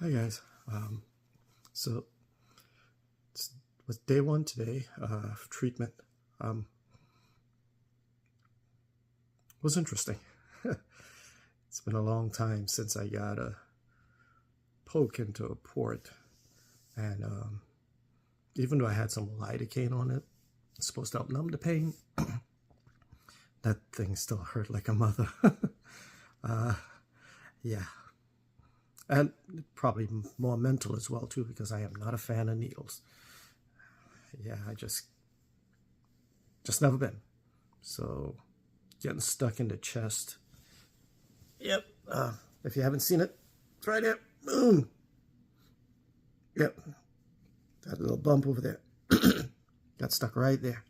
Hi guys. So it was day one today of treatment. Was interesting. It's been a long time since I got a poke into a port, and even though I had some lidocaine on it, it's supposed to help numb the pain. That thing still hurt like a mother. Yeah, and probably more mental as well too, because I am not a fan of needles. Yeah, I just never been. So getting stuck in the chest. Yep. If you haven't seen it, it's right there. Boom. Yep. That little bump over there. Got stuck right there.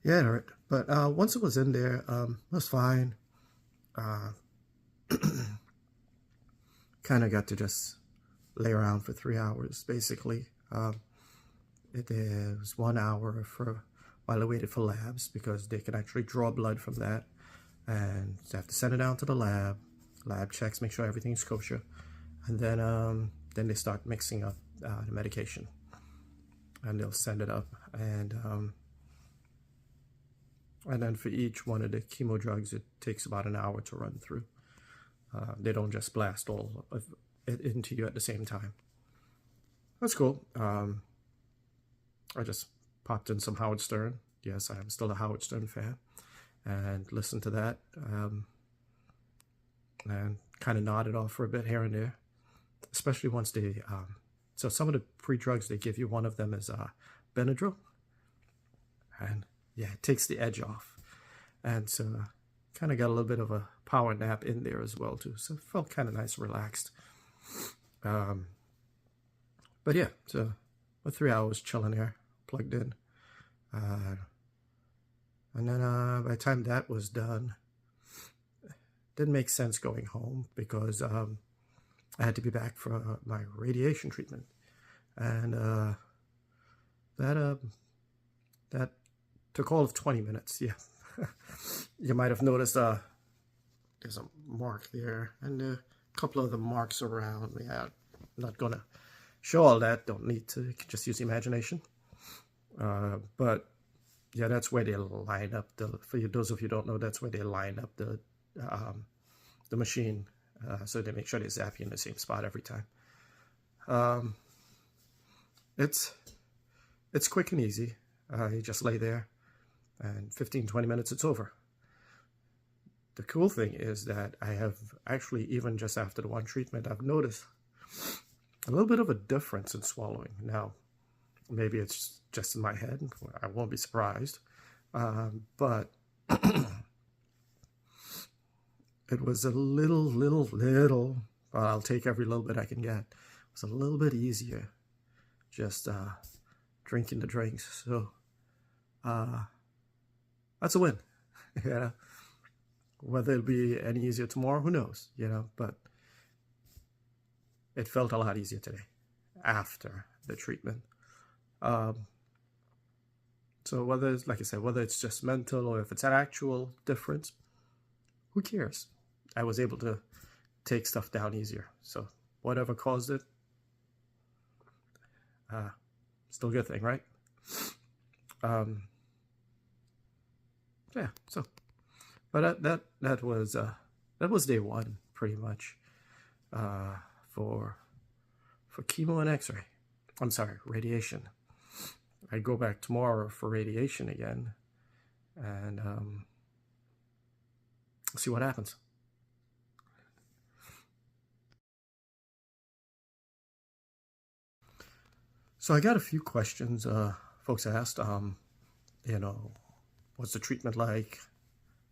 Yeah, it hurt. But once it was in there, it was fine. Kind of got to just lay around for 3 hours, basically. It was 1 hour while I waited for labs, because they can actually draw blood from that, and they have to send it down to the lab. Lab checks, make sure everything's kosher, and then they start mixing up the medication, and they'll send it up, and then for each one of the chemo drugs, it takes about an hour to run through. They don't just blast all of it into you at the same time. That's cool. I just popped in some Howard Stern. Yes, I am still a Howard Stern fan, and listened to that, and kind of nodded off for a bit here and there, especially once they, so some of the pre-drugs they give you, one of them is Benadryl, and yeah, it takes the edge off, and so kind of got a little bit of a power nap in there as well too, so it felt kind of nice, relaxed. But yeah, so about 3 hours chilling there, plugged in, and then by the time that was done, didn't make sense going home, because I had to be back for my radiation treatment, and that took all of 20 minutes. Yeah. You might have noticed there's a mark there, and a couple of the marks around. Yeah, I'm not gonna show all that, don't need to, you can just use the imagination. But yeah, that's where they line up for you, those of you who don't know, that's where they line up the machine, so they make sure they zap you in the same spot every time. It's quick and easy. You just lay there, and 15-20 minutes, it's over. The cool thing is that I have actually, even just after the one treatment, I've noticed a little bit of a difference in swallowing. Now, maybe it's just in my head. I won't be surprised. But it was a little, I'll take every little bit I can get. It was a little bit easier just drinking the drinks. So that's a win. Yeah. Whether it'll be any easier tomorrow, who knows, but it felt a lot easier today after the treatment. So whether it's, like I said, whether it's just mental or if it's an actual difference, who cares? I was able to take stuff down easier. So whatever caused it, still a good thing, right? Yeah, so, but that was day one, pretty much, for chemo and x-ray. I'm sorry, radiation. I go back tomorrow for radiation again, and see what happens. So I got a few questions folks asked. What's the treatment like,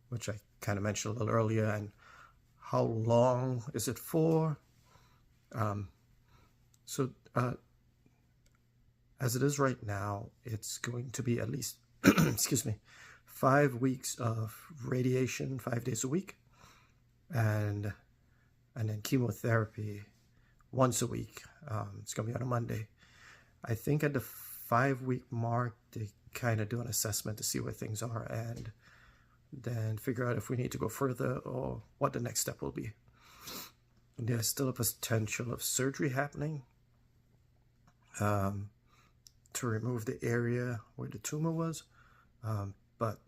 which I kind of mentioned a little earlier, and how long is it for? As it is right now, it's going to be at least, excuse me, 5 weeks of radiation, 5 days a week, and then chemotherapy once a week. It's going to be on a Monday. I think at the 5-week mark, they kind of do an assessment to see where things are, and then figure out if we need to go further or what the next step will be. there's still a potential of surgery happening to remove the area where the tumor was. But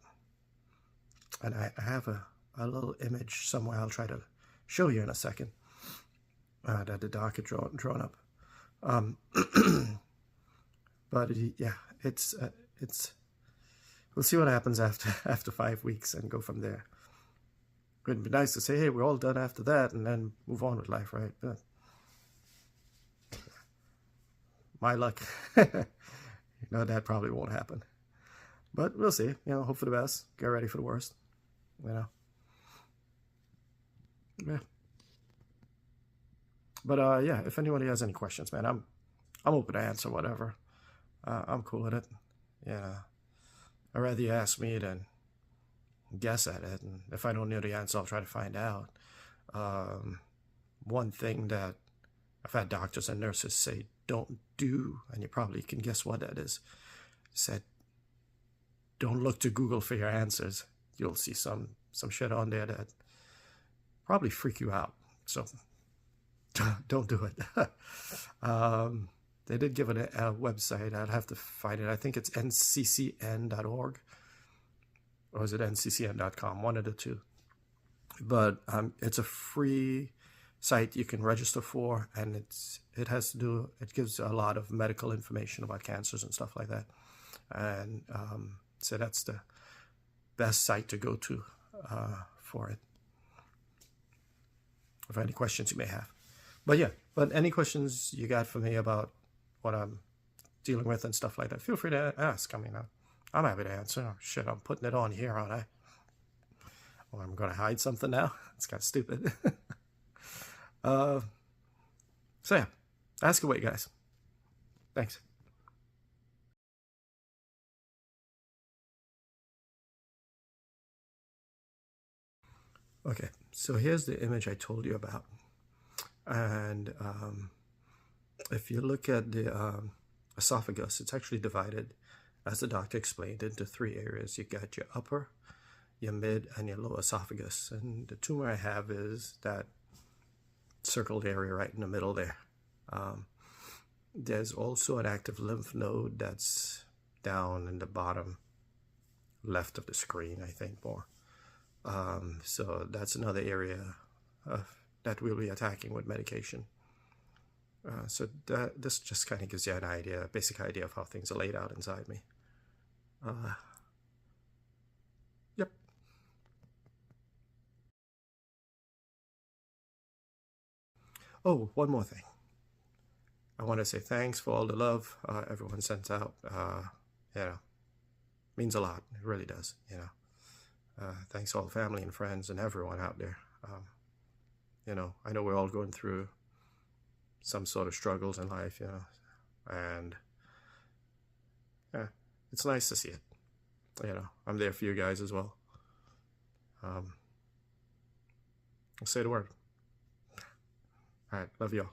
and I have a little image somewhere I'll try to show you in a second that the doc had drawn up. But yeah, it's we'll see what happens after 5 weeks and go from there. It'd be nice to say, hey, we're all done after that, and then move on with life, right? But my luck, that probably won't happen. But we'll see. Hope for the best. Get ready for the worst. Yeah. But yeah, if anybody has any questions, man, I'm open to answer whatever. I'm cool with it. Yeah. I'd rather you ask me than guess at it, and if I don't know the answer, I'll try to find out. One thing that I've had doctors and nurses say don't do, and you probably can guess what that is, said don't look to Google for your answers. You'll see some shit on there that probably freak you out, so don't do it. They did give it a website. I'd have to find it. I think it's nccn.org, or is it nccn.com? One of the two. But it's a free site you can register for, and it gives a lot of medical information about cancers and stuff like that. And so that's the best site to go to for it, for any questions you may have. But yeah, any questions you got for me about what I'm dealing with and stuff like that, feel free to ask. I mean, I'm happy to answer. Oh, shit, I'm putting it on here, aren't I? Well, I'm going to hide something now. It's kind of stupid. So yeah, ask away, guys. Thanks. Okay, so here's the image I told you about. And if you look at the esophagus, it's actually divided, as the doctor explained, into 3 areas. You got your upper, your mid, and your lower esophagus. And the tumor I have is that circled area right in the middle there. There's also an active lymph node that's down in the bottom left of the screen, I think, more. So that's another area that we'll be attacking with medication. So this just kind of gives you an idea, a basic idea of how things are laid out inside me. Yep. Oh, one more thing. I want to say thanks for all the love everyone sends out. Means a lot. It really does. Thanks to all the family and friends and everyone out there. I know we're all going through some sort of struggles in life, and yeah, it's nice to see it. I'm there for you guys as well. I'll say the word. All right, love y'all.